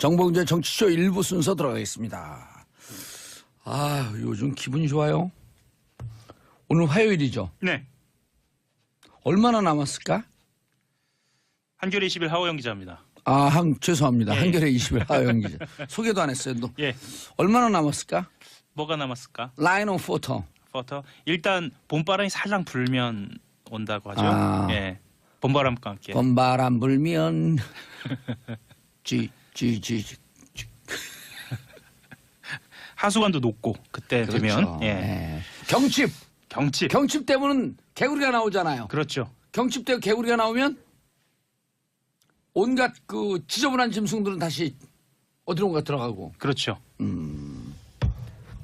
정봉재 정치쇼 1부 순서 들어가겠습니다. 아, 요즘 기분이 좋아요. 오늘 화요일이죠? 네. 얼마나 남았을까? 한겨레 20일 하호영 기자입니다. 아, 죄송합니다. 예. 한겨레 20일 하영 기자. 소개도 안 했어요. 너. 예. 얼마나 남았을까? 뭐가 남았을까? 라인 오브 포터. 포터. 일단 봄바람이 살랑 불면 온다고 하죠. 아. 예. 봄바람과 함께. 봄바람 불면 쥐. 하수관도 높고 그때 그렇죠. 되면 예. 예. 경칩. 경칩 때문에 개구리가 나오잖아요. 그렇죠. 경칩 때 개구리가 나오면 온갖 그 지저분한 짐승들은 다시 어디론가 들어가고. 그렇죠.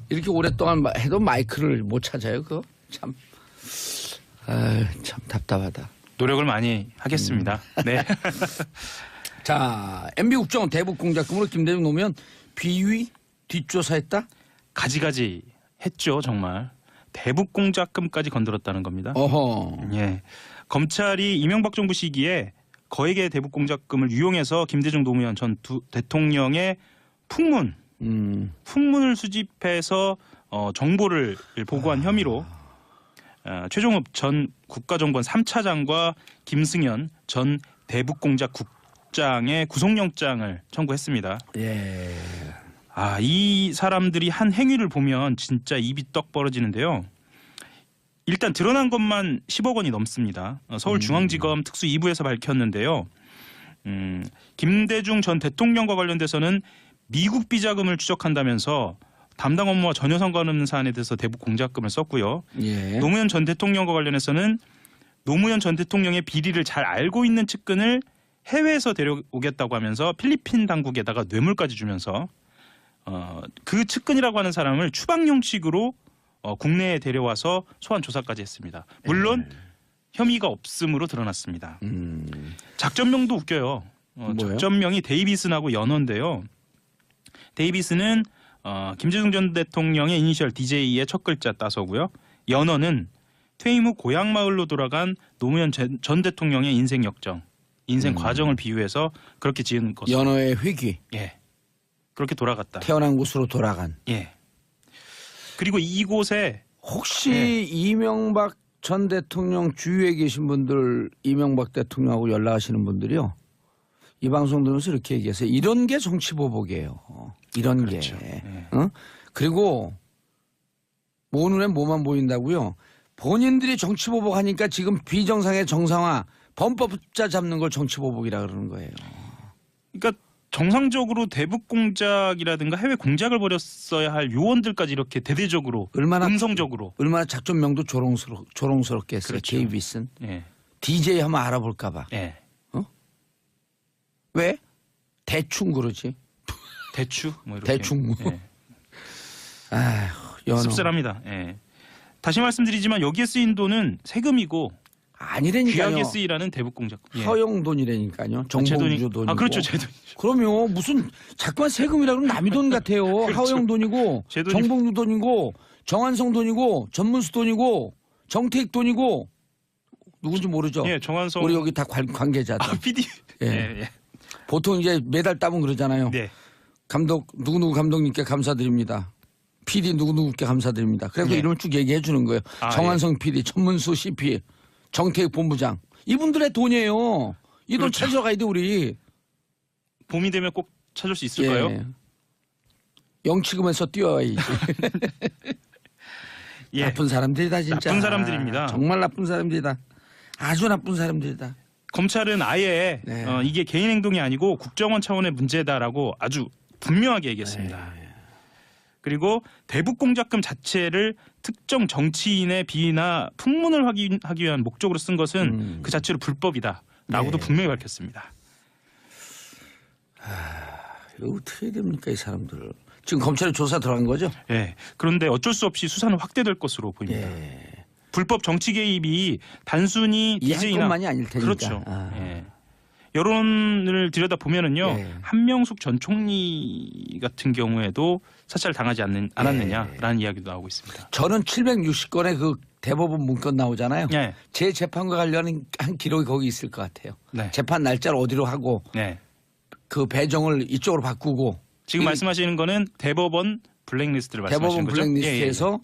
이렇게 오랫동안 해도 마이크를 못 찾아요. 그거 참. 아, 참 답답하다. 노력을 많이 하겠습니다. 네. 자, MB 국정원 대북 공작금으로 김대중 노무현 비위 뒷조사했다? 가지가지 했죠, 정말. 대북 공작금까지 건드렸다는 겁니다. 어허. 예. 검찰이 이명박 정부 시기에 거액의 대북 공작금을 유용해서 김대중 노무현 전 대통령의 풍문을 수집해서 정보를 보고한 혐의로 최종업 전 국가정보원 3차장과 김승현 전 대북공작국장의 구속영장을 청구했습니다. 예. 아, 이 사람들이 한 행위를 보면 진짜 입이 떡 벌어지는데요. 일단 드러난 것만 10억 원이 넘습니다. 서울중앙지검 특수 2부에서 밝혔는데요. 김대중 전 대통령과 관련돼서는 미국 비자금을 추적한다면서 담당 업무와 전혀 상관없는 사안에 대해서 대북 공작금을 썼고요. 예. 노무현 전 대통령과 관련해서는 노무현 전 대통령의 비리를 잘 알고 있는 측근을 해외에서 데려오겠다고 하면서 필리핀 당국에다가 뇌물까지 주면서 그 측근이라고 하는 사람을 추방 형식으로 국내에 데려와서 소환 조사까지 했습니다. 물론 혐의가 없음으로 드러났습니다. 작전명도 웃겨요. 작전명이 데이비슨하고 연어인데요. 데이비슨은 김대중 전 대통령의 이니셜 DJ의 첫 글자 따서고요. 연어는 퇴임 후 고향 마을로 돌아간 노무현 전 대통령의 인생 역정, 인생 과정을 비유해서 그렇게 지은 것으로. 연어의 회귀. 예. 그렇게 돌아갔다. 태어난 곳으로 돌아간. 예. 그리고 이곳에 혹시 이명박 전 대통령 주위에 계신 분들, 이명박 대통령하고 연락하시는 분들이요. 이 방송 들으면서 이렇게 얘기했어요. 이런 게 정치보복이에요. 이런 그렇죠. 게. 네. 그리고 모 눈에 뭐만 보인다고요. 본인들이 정치보복하니까 지금 비정상의 정상화, 범법자 잡는 걸 정치보복이라 그러는 거예요. 그러니까 정상적으로 대북 공작이라든가 해외 공작을 벌였어야 할 요원들까지 이렇게 대대적으로 음성적으로 얼마나 작전명도 조롱스럽게 했어요. 그렇죠. 데이비슨. 예. DJ 한번 알아볼까 봐. 예. 왜? 대충 그러지. 대추 뭐 이렇게. 대충. 예. 아휴, 연어. 씁쓸합니다. 예. 다시 말씀드리지만 여기에 쓰인 돈은 세금이고 아니라니까요. 귀하게 쓰이라는 대북 공작. 예. 허용 돈이라니까요. 정봉주 돈이고. 아 그렇죠, 제 돈. 그럼요. 무슨 자꾸만 세금이라 그러면 남의 돈 같아요. 그렇죠. 하호영 돈이고 제 돈이- 정봉주 돈이고 정한성 돈이고 전문수 돈이고 정태익 돈이고 누군지 모르죠. 예, 정한성. 우리 여기 다 관계자들. 아, PD. 예. 예. 보통 이제 매달 따면 그러잖아요. 네. 감독 누구누구 감독님께 감사드립니다. PD 누구누구께 감사드립니다. 그래서 예. 이름을 쭉 얘기해 주는 거예요. 아, 정한성 PD, 전문수 CP, 정태익 본부장. 이분들의 돈이에요. 이 돈 그렇죠. 찾으러 가야 돼 우리. 봄이 되면 꼭 찾을 수 있을까요? 예. 영치금에서 뛰어야지. 예. 나쁜 사람들이다 진짜. 나쁜 사람들입니다. 정말 나쁜 사람들이다. 아주 나쁜 사람들이다. 검찰은 아예 네. 이게 개인 행동이 아니고 국정원 차원의 문제다라고 아주 분명하게 얘기했습니다. 네. 그리고 대북 공작금 자체를 특정 정치인의 비위나 풍문을 하기 위한 목적으로 쓴 것은 그 자체로 불법이다라고도 네. 분명히 밝혔습니다. 이거 어떻게 해야 됩니까 이 사람들. 지금 검찰에 조사 들어간 거죠? 예. 그런데 어쩔 수 없이 수사는 확대될 것으로 보입니다. 예. 불법 정치 개입이 단순히 이 한 DJ나 건만이 아닐 테니까. 그렇죠. 아. 예. 여론을 들여다 보면은요, 예. 한명숙 전 총리 같은 경우에도 사찰을 당하지 않았느냐라는 이야기도 나오고 있습니다. 저는 760건의 그 대법원 문건 나오잖아요. 예. 제 재판과 관련한 한 기록이 거기 있을 것 같아요. 네. 재판 날짜를 어디로 하고 네. 그 배정을 이쪽으로 바꾸고 지금 말씀하시는 거는 대법원 블랙리스트를 말씀하시는 대법원 거죠? 블랙리스트에서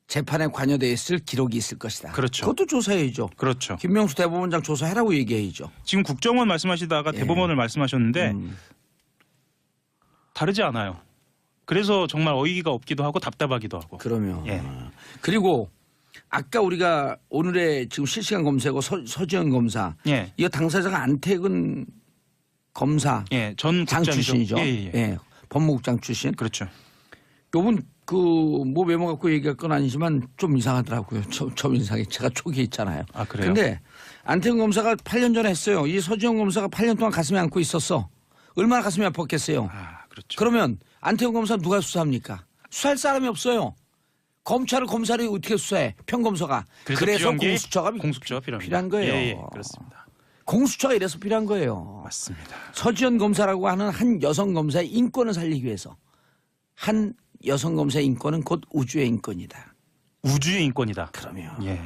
재판에 관여돼 있을 기록이 있을 것이다. 그렇죠. 그것도 조사해야죠. 그렇죠. 김명수 대법원장 조사하라고 얘기해야죠. 지금 국정원 말씀하시다가 대법원을 말씀하셨는데 다르지 않아요. 그래서 정말 어이가 없기도 하고 답답하기도 하고. 그러면 예. 그리고 아까 우리가 오늘의 지금 실시간 검사고 서지현 검사 예. 이거 당사자가 안태근 검사 예, 전 장 국장이죠. 출신이죠. 예, 예, 예. 예, 법무국장 출신. 그렇죠. 요분 그 뭐 메모 갖고 얘기할 건 아니지만 좀 이상하더라고요. 저 인상이 제가 초기에 있잖아요. 아, 그래요? 근데 안태근 검사가 8년 전에 했어요. 이 서지현 검사가 8년 동안 가슴에 안고 있었어. 얼마나 가슴이 아팠겠어요. 아, 그렇죠. 그러면 안태근 검사 누가 수사합니까? 수사할 사람이 없어요. 검찰을 검사를 어떻게 수사해? 평검사가. 그래서 필요한 게 공수처가 공수처가 필요합니다. 필요한 거예요. 예, 예, 그렇습니다. 공수처가 이래서 필요한 거예요. 맞습니다. 서지현 검사라고 하는 한 여성 검사의 인권을 살리기 위해서 한 여성 검사의 인권은 곧 우주의 인권이다. 우주의 인권이다. 그러면 예.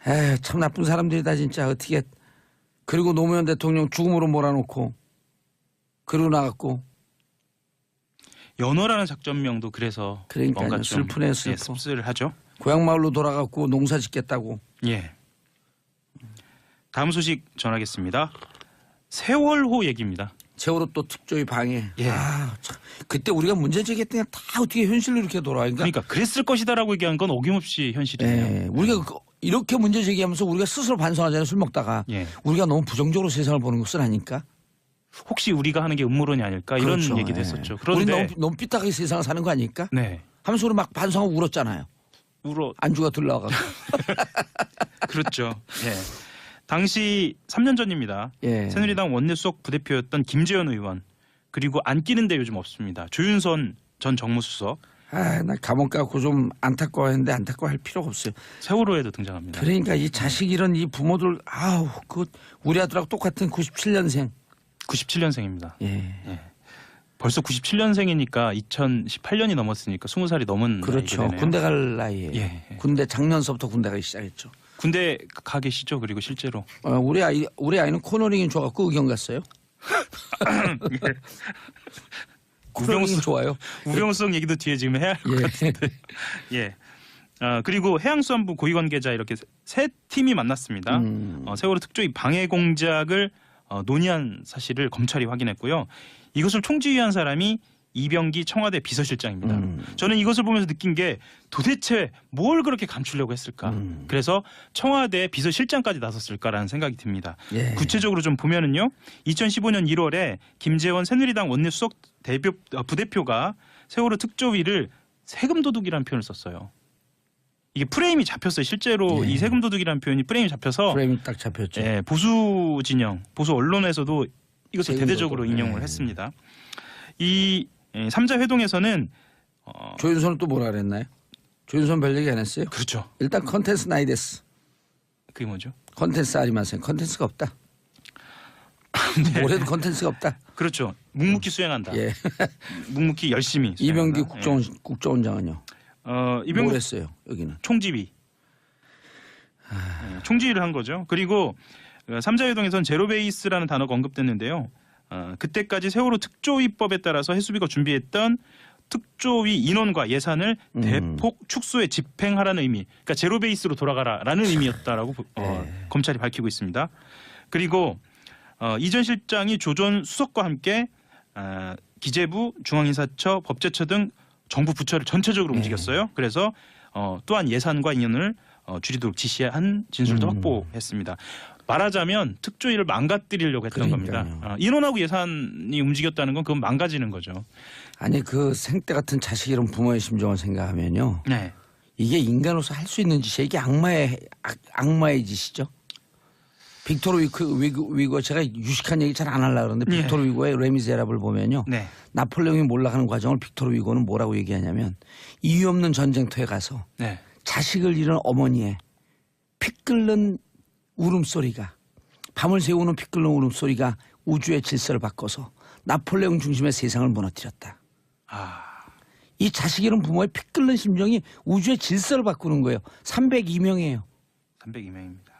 에휴, 참 나쁜 사람들이다 진짜. 어떻게 그리고 노무현 대통령 죽음으로 몰아놓고 그러고 나갔고. 연어라는 작전명도 그래서 그러니까요. 뭔가 좀 슬프네요, 예, 슬퍼. 씁쓸하죠. 고향 마을로 돌아갔고 농사 짓겠다고. 예. 다음 소식 전하겠습니다. 세월호 얘기입니다. 세월호 또 특조위 방해. 예. 아, 참. 그때 우리가 문제 제기했더니 다 어떻게 현실로 이렇게 돌아와. 그러니까 그랬을 것이다라고 얘기한 건 어김없이 현실이에요. 예, 우리가 이렇게 문제 제기하면서 우리가 스스로 반성하잖아요. 술 먹다가. 예. 우리가 너무 부정적으로 세상을 보는 것은 아니까. 혹시 우리가 하는 게 음모론이 아닐까 이런 그렇죠. 얘기도 예. 했었죠. 우리 그런데 너무 삐딱하게 세상을 사는 거 아닐까? 네. 하면서 우리 막 반성하고 울었잖아요. 울어 안주가 들러와가지고. 그렇죠. 예. 당시 3년 전입니다. 예. 새누리당 원내수석 부대표였던 김재현 의원 그리고 안 끼는데 요즘 없습니다. 조윤선 전 정무수석 아, 나 감옥 가고 좀 안타까워했는데 안타까워할 필요가 없어요. 세월호에도 등장합니다. 그러니까 이 자식 이런 이 부모들 아우 그 우리 아들하고 똑같은 97년생. 97년생입니다. 예. 벌써 97년생이니까 2018년이 넘었으니까 20살이 넘은 그렇죠. 나이가 되네요. 군대 갈 나이에. 예. 군대 작년서부터 군대 가기 시작했죠. 군대 가 계시죠? 그리고 실제로 우리 아이는 코너링이 좋아갖고 의경 갔어요. 코너링이 좋아요. 우병우성 얘기도 뒤에 지금 해야 할 것 예. 같은데. 예. 그리고 해양수산부 고위 관계자 이렇게 세 팀이 만났습니다. 세월호 특조위 방해 공작을 논의한 사실을 검찰이 확인했고요. 이것을 총지휘한 사람이 이병기 청와대 비서실장입니다. 저는 이것을 보면서 느낀 게 도대체 뭘 그렇게 감추려고 했을까? 그래서 청와대 비서실장까지 나섰을까라는 생각이 듭니다. 예. 구체적으로 좀 보면은요. 2015년 1월에 김재원 새누리당 원내수석 부대표가 세월호 특조위를 세금 도둑이라는 표현을 썼어요. 이게 프레임이 잡혔어요. 실제로 예. 이 세금 도둑이라는 표현이 프레임이 잡혀서 프레임이 딱 잡혔죠. 예, 보수 진영, 보수 언론에서도 이것을 세금 대대적으로 도둑. 인용을 예. 했습니다. 이 3자 회동에서는 조윤선은 또 뭐라 그랬나요? 조윤선 별 얘기 안 했어요? 그렇죠. 일단 컨텐츠 나이데스. 그게 뭐죠? 컨텐츠 아리마센. 컨텐츠가 없다. 네. 올해도 컨텐츠가 없다. 그렇죠. 묵묵히 수행한다. 예. 묵묵히 열심히 이병기 수행한다. 국정원장은요. 이병기 뭘 했어요? 여기는. 총지휘. 총지휘를 한 거죠. 그리고 3자 회동에서는 제로베이스라는 단어가 언급됐는데요. 그때까지 세월호 특조위법에 따라서 해수비가 준비했던 특조위 인원과 예산을 대폭 축소해 집행하라는 의미. 그러니까 제로베이스로 돌아가라라는 의미였다라고 검찰이 밝히고 있습니다. 그리고 이전 실장이 조전 수석과 함께 기재부, 중앙인사처, 법제처 등 정부 부처를 전체적으로 움직였어요. 그래서 또한 예산과 인원을 줄이도록 지시한 진술도 확보했습니다. 말하자면 특조위를 망가뜨리려고 했던 그러니까요. 겁니다. 인원하고 예산이 움직였다는 건 그건 망가지는 거죠. 아니 그 생떼 같은 자식 이런 부모의 심정을 생각하면요. 네. 이게 인간으로서 할 수 있는 짓이 이게 악마의 짓이죠. 빅토르 위고 제가 유식한 얘기 잘 안 하려고 그러는데 예. 빅토르 위고의 레미제라블을 보면요. 네. 나폴레옹이 몰락하는 과정을 빅토르 위고는 뭐라고 얘기하냐면 이유 없는 전쟁터에 가서 네. 자식을 잃은 어머니의 피 끓는 울음소리가 밤을 새우는 피 끓는 울음소리가 우주의 질서를 바꿔서 나폴레옹 중심의 세상을 무너뜨렸다. 이 자식 잃은 부모의 피 끓는 심정이 우주의 질서를 바꾸는 거예요. 302명이에요. 302명입니다.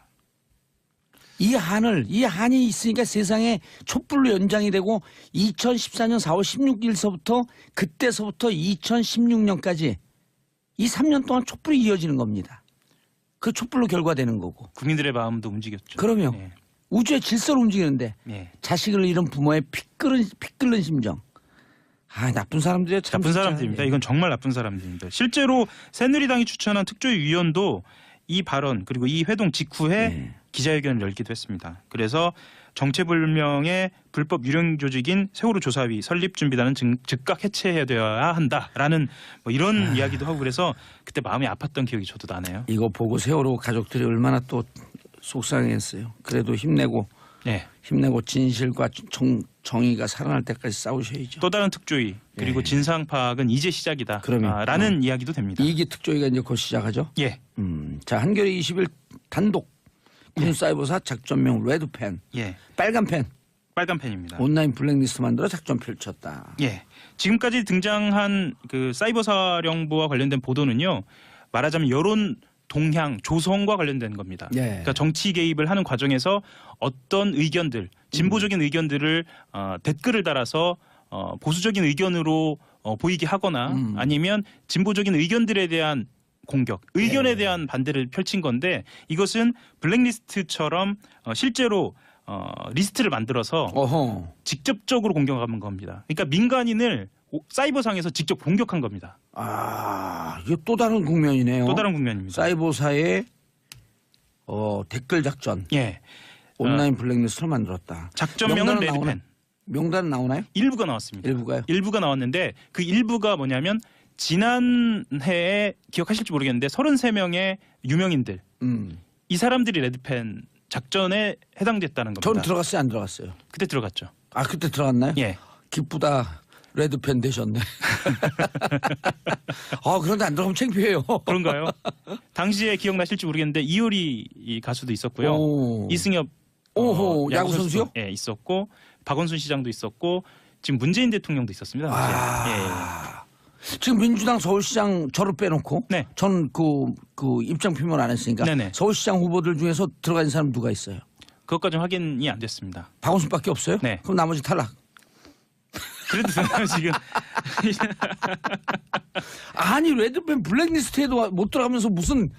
이 한이 있으니까 세상에 촛불로 연장이 되고 2014년 4월 16일서부터 그때서부터 2016년까지 이 3년 동안 촛불이 이어지는 겁니다. 그 촛불로 결과되는 거고. 국민들의 마음도 움직였죠. 그러면 예. 우주의 질서를 움직이는데 예. 자식을 잃은 부모의 피 끓는 심정. 아, 나쁜 사람들이야. 참 나쁜 진짜. 사람들입니다. 예. 이건 정말 나쁜 사람들입니다. 실제로 새누리당이 추천한 특조위원도 이 발언 그리고 이 회동 직후에 예. 기자회견을 열기도 했습니다. 그래서 정체불명의 불법 유령 조직인 세월호 조사위 설립 준비단은 즉각 해체되어야 한다라는 뭐 이런 이야기도 하고 그래서 그때 마음이 아팠던 기억이 저도 나네요. 이거 보고 세월호 가족들이 얼마나 또 속상했어요. 그래도 힘내고 네. 진실과 정의가 살아날 때까지 싸우셔야죠. 또 다른 특조위 그리고 예. 진상 파악은 이제 시작이다. 그러면, 라는 이야기도 됩니다. 2기 특조위가 이제 곧 시작하죠. 예. 자, 한겨레 20일 단독 군사이버사 작전명 레드펜, 예. 빨간 펜, 빨간 펜입니다. 온라인 블랙리스트 만들어 작전 펼쳤다. 예. 지금까지 등장한 그 사이버 사령부와 관련된 보도는요. 말하자면 여론 동향 조성과 관련된 겁니다. 예. 그러니까 정치 개입을 하는 과정에서 어떤 의견들, 진보적인 의견들을 댓글을 달아서 보수적인 의견으로 보이게 하거나 아니면 진보적인 의견들에 대한 공격, 의견에 대한 반대를 펼친 건데 이것은 블랙리스트처럼 실제로 리스트를 만들어서 어허. 직접적으로 공격한 겁니다. 그러니까 민간인을 사이버상에서 직접 공격한 겁니다. 아, 이게 또 다른 국면이네요. 또 다른 국면입니다. 사이버사의 댓글 작전, 예. 온라인 블랙리스트를 만들었다. 작전명은 명단은 레드펜. 명단은 나오나요? 일부가 나왔습니다. 일부가요? 일부가 나왔는데 그 일부가 뭐냐면 지난해에 기억하실지 모르겠는데 33명의 유명인들 이 사람들이 레드펜 작전에 해당됐다는 겁니다. 전 들어갔어요, 안 들어갔어요? 그때 들어갔죠. 아, 그때 들어갔나요? 예. 기쁘다. 레드펜 되셨네. 아, 그런데 안 들어가면 창피해요. 그런가요? 당시에 기억나실지 모르겠는데 이효리 이 가수도 있었고요. 오. 이승엽 오호, 야구 선수요? 예, 있었고 박원순 시장도 있었고 지금 문재인 대통령도 있었습니다. 아. 지금 민주당 서울시장 저를 빼놓고 네. 저는 그 입장 표명을 안 했으니까 네네. 서울시장 후보들 중에서 들어간 사람 누가 있어요? 그것까지는 확인이 안 됐습니다. 박원순밖에 없어요? 네. 그럼 나머지 탈락. 그래도 지금 아니 레드펜 블랙리스트에도 못 들어가면서 무슨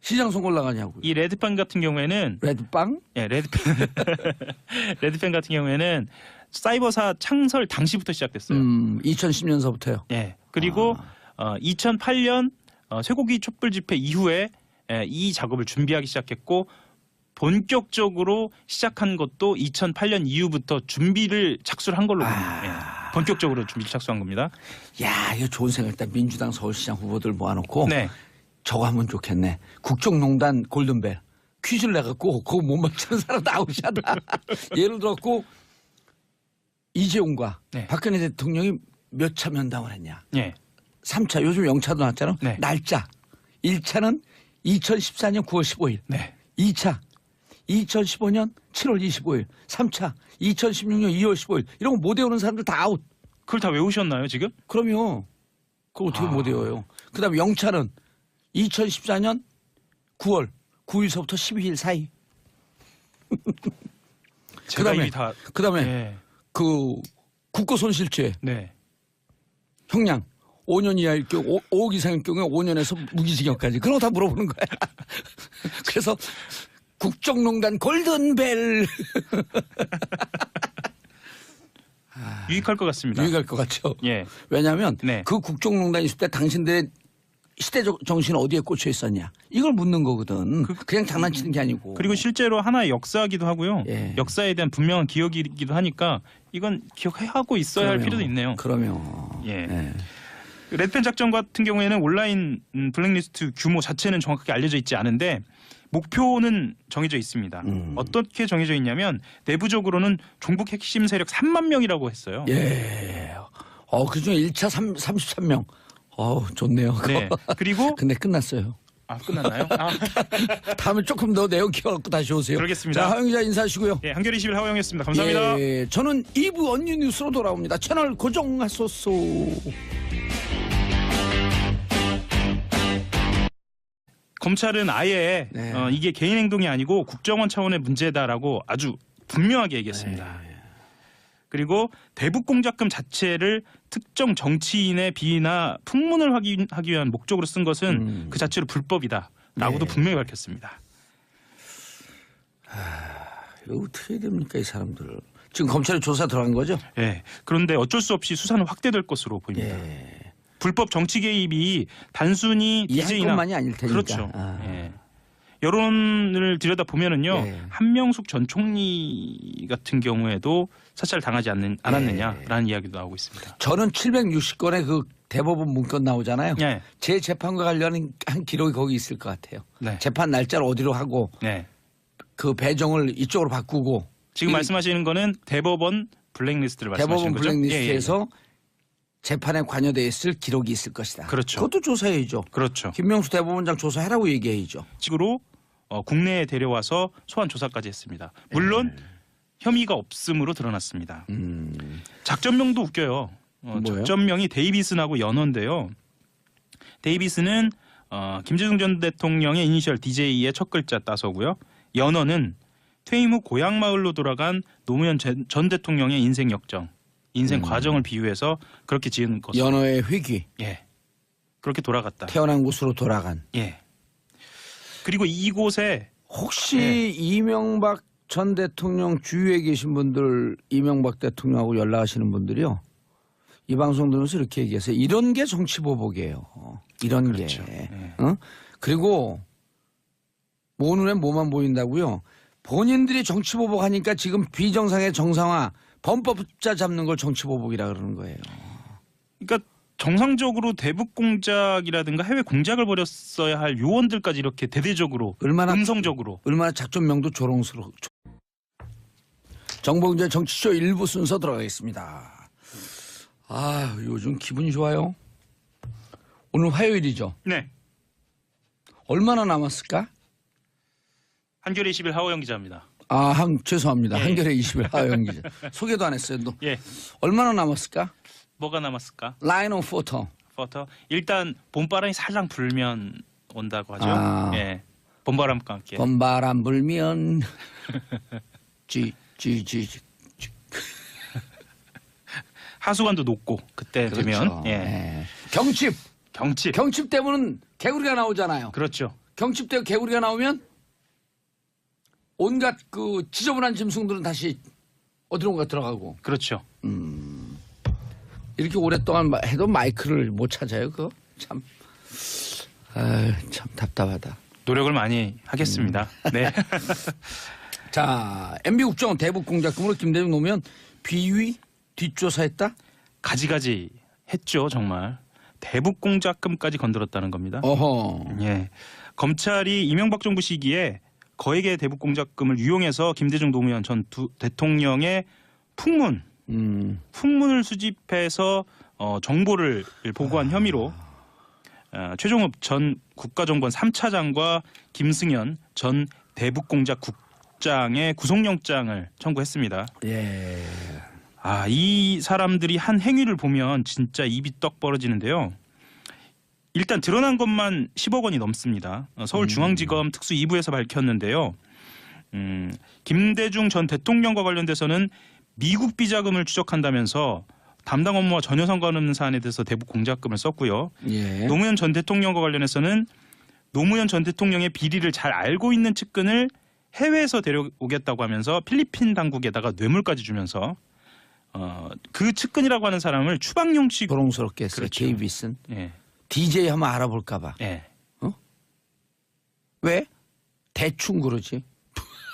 시장 선거 나가냐고요. 이 레드펜 같은 경우에는 레드빵? 예, 레드펜 같은 경우에는 사이버사 창설 당시부터 시작됐어요. 2010년서부터요. 예. 그리고 2008년 쇠고기 촛불 집회 이후에 이 작업을 준비하기 시작했고 본격적으로 시작한 것도 2008년 이후부터 준비를 착수를 한 걸로 봅니다. 예. 본격적으로 준비를 착수한 겁니다. 야, 이거 좋은 생각이다. 민주당 서울시장 후보들 모아놓고 네. 저거 하면 좋겠네. 국정농단 골든벨 퀴즈를 내갖고 그거 못 맞추는 사람 아웃이다. 예를 들었고 이재용과 네. 박근혜 대통령이 몇 차 면담을 했냐. 예. 3차 요즘 0차도 나왔잖아. 네. 날짜 1차는 2014년 9월 15일. 네. 2차 2015년 7월 25일. 3차 2016년 2월 15일. 이런 거 못 외우는 사람들 다 아웃. 그걸 다 외우셨나요, 지금? 그럼요. 그걸 어떻게 못 외워요. 그다음에 0차는 2014년 9월 9일서부터 12일 사이. 제가 그다음에 이게 다 그다음에 예. 그 국고손실죄 네. 형량 5년 이하일 경우 5억 이상일 경우에 5년에서 무기징역까지 그런 거 다 물어보는 거야. 그래서 국정농단 골든벨 유익할 것 같습니다. 유익할 것 같죠. 예. 왜냐하면 네. 그 국정농단 있을 때 당신들의 시대적 정신은 어디에 꽂혀 있었냐 이걸 묻는 거거든. 그냥 장난치는 게 아니고. 그리고 실제로 하나의 역사이기도 하고요. 예. 역사에 대한 분명한 기억이기도 하니까 이건 기억하고 있어야 할 필요도 있네요. 그러면 예. 예. 레드펜 작전 같은 경우에는 온라인 블랙리스트 규모 자체는 정확하게 알려져 있지 않은데 목표는 정해져 있습니다. 어떻게 정해져 있냐면 내부적으로는 종북 핵심 세력 3만 명이라고 했어요. 예. 그중에 1차 33명. 좋네요. 그거. 네. 그리고 근데 끝났어요. 끝났나요? 다음에 조금 더 내용 키워갖고 다시 오세요. 그러겠습니다. 자, 하영 기자 인사하시고요. 예, 한겨레 21 하호영이었습니다. 감사합니다. 예, 저는 2부 언니 뉴스로 돌아옵니다. 채널 고정하소서. 검찰은 아예 네. 이게 개인 행동이 아니고 국정원 차원의 문제다라고 아주 분명하게 얘기했습니다. 네. 그리고 대북 공작금 자체를 특정 정치인의 비위나 풍문을 하기 위한 목적으로 쓴 것은 그 자체로 불법이다라고도 네. 분명히 밝혔습니다. 이거 어떻게 해야 됩니까 이 사람들? 지금 검찰에 조사 들어간 거죠? 예. 그런데 어쩔 수 없이 수사는 확대될 것으로 보입니다. 예. 불법 정치 개입이 단순히 이 한 DJ나 건만이 아닐 테니까. 그렇죠. 아. 예. 여론을 들여다 보면은요, 예. 한명숙 전 총리 같은 경우에도 사찰 당하지 않았느냐라는 이야기도 나오고 있습니다. 저는 760건의 그 대법원 문건 나오잖아요. 네. 제 재판과 관련한 한 기록이 거기 있을 것 같아요. 네. 재판 날짜를 어디로 하고 네. 그 배정을 이쪽으로 바꾸고 지금 이 말씀하시는 거는 대법원 블랙리스트를 말씀하시는 대법원 거죠? 블랙리스트에서 재판에 관여돼 있을 기록이 있을 것이다. 그렇죠. 그것도 조사해야죠. 그렇죠. 김명수 대법원장 조사하라고 얘기해야죠. 식으로 국내에 데려와서 소환 조사까지 했습니다. 물론 혐의가 없음으로 드러났습니다. 작전명도 웃겨요. 뭐예요? 작전명이 데이비슨하고 연어인데요. 데이비슨은 김대중 전 대통령의 이니셜 DJ의 첫 글자 따서고요. 연어는 퇴임 후 고향 마을로 돌아간 노무현 전 대통령의 인생 역정, 인생 과정을 비유해서 그렇게 지은 것으로. 연어의 회귀, 예, 그렇게 돌아갔다. 태어난 곳으로 돌아간. 예. 그리고 이곳에 혹시 이명박 전 대통령 주위에 계신 분들, 이명박 대통령하고 연락하시는 분들이요. 이 방송 들으면서 이렇게 얘기했어요. 이런 게 정치보복이에요. 이런 그렇죠. 게. 예. 그리고 모 눈에 뭐만 보인다고요. 본인들이 정치보복하니까 지금 비정상의 정상화, 범법자 잡는 걸 정치보복이라 그러는 거예요. 그러니까 정상적으로 대북 공작이라든가 해외 공작을 벌였어야 할 요원들까지 이렇게 대대적으로 음성적으로 얼마나 작전명도 조롱스러워. 정봉재 정치쇼 1부 순서 들어가겠습니다. 아, 요즘 기분이 좋아요. 오늘 화요일이죠. 네. 얼마나 남았을까? 한겨레 20일 하호영 기자입니다. 죄송합니다. 예. 한겨레 20일 하영 기자. 소개도 안 했어요. 너. 예. 얼마나 남았을까? 뭐가 남았을까? 라인 오브 포터. 일단 봄바람이 살랑 불면 온다고 하죠. 아. 예. 봄바람과 함께. 봄바람 불면 쥐. 하수관도 녹고 그때 그렇죠. 되면 예. 예. 경칩. 경칩 때문은 개구리가 나오잖아요. 그렇죠. 경칩 때 개구리가 나오면 온갖 그 지저분한 짐승들은 다시 어디론가 들어가고. 그렇죠. 이렇게 오랫동안 해도 마이크를 못 찾아요. 그거 참. 참 답답하다. 노력을 많이 하겠습니다. 네. 자, MB 국정원 대북 공작금으로 김대중 노무현 비위 뒷조사했다? 가지가지 했죠, 정말. 대북 공작금까지 건드렸다는 겁니다. 어허. 예. 검찰이 이명박 정부 시기에 거액의 대북 공작금을 유용해서 김대중 노무현 전 대통령의 풍문을 수집해서 정보를 보고한 혐의로 최종업 전 국가정보원 3차장과 김승현 전 대북공작국장의 구속영장을 청구했습니다. 예. 이 사람들이 한 행위를 보면 진짜 입이 떡 벌어지는데요. 일단 드러난 것만 10억 원이 넘습니다. 서울중앙지검 특수 2부에서 밝혔는데요. 김대중 전 대통령과 관련돼서는 미국 비자금을 추적한다면서 담당 업무와 전혀 상관없는 사안에 대해서 대북 공작금을 썼고요. 예. 노무현 전 대통령과 관련해서는 노무현 전 대통령의 비리를 잘 알고 있는 측근을 해외에서 데려오겠다고 하면서 필리핀 당국에다가 뇌물까지 주면서 그 측근이라고 하는 사람을 추방용식 조롱스럽게 했어요. 그렇죠. 데이비슨. 예. DJ 한번 알아볼까 봐. 예. 왜? 대충 그러지.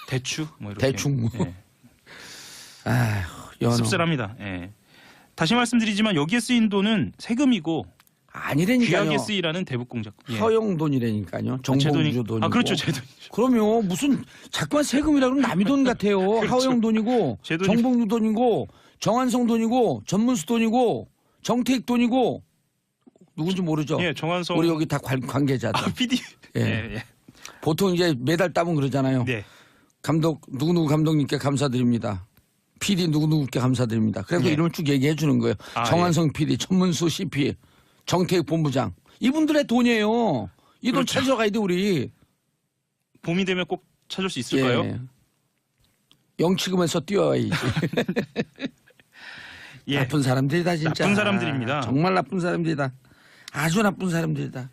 대추 뭐 이렇게. 대충. 예. 연어. 씁쓸합니다. 예. 다시 말씀드리지만 여기에 쓰인 돈은 세금이고 아니라니까요. 귀하게 쓰이라는 대북 공작금. 예. 허용 돈이라니까요. 제 돈이- 정봉주 돈이고. 그렇죠. 제 돈이죠. 그럼요. 무슨 자꾸만 세금이라 그러면 남의 돈 같아요. 그렇죠. 하호영 돈이고 제 돈이- 정봉주 돈이고 정한성 돈이고 전문수 돈이고 정태익 돈이고 누군지 모르죠. 예, 정한성 우리 여기 다 관계자들. PD. 예. 예. 보통 이제 매달 따면 그러잖아요. 네. 감독 누구누구 감독님께 감사드립니다. PD 누구누구께 감사드립니다. 그래서 예. 이름을 쭉 얘기해 주는 거예요. 정한성 PD, 전문수 CP, 정태익 본부장. 이분들의 돈이에요. 이 돈 그렇죠. 찾아가야 돼 우리. 봄이 되면 꼭 찾을 수 있을까요? 예. 영치금에서 뛰어야지. 예. 나쁜 사람들이다 진짜. 나쁜 사람들입니다. 정말 나쁜 사람들이다. 아주 나쁜 사람들이다.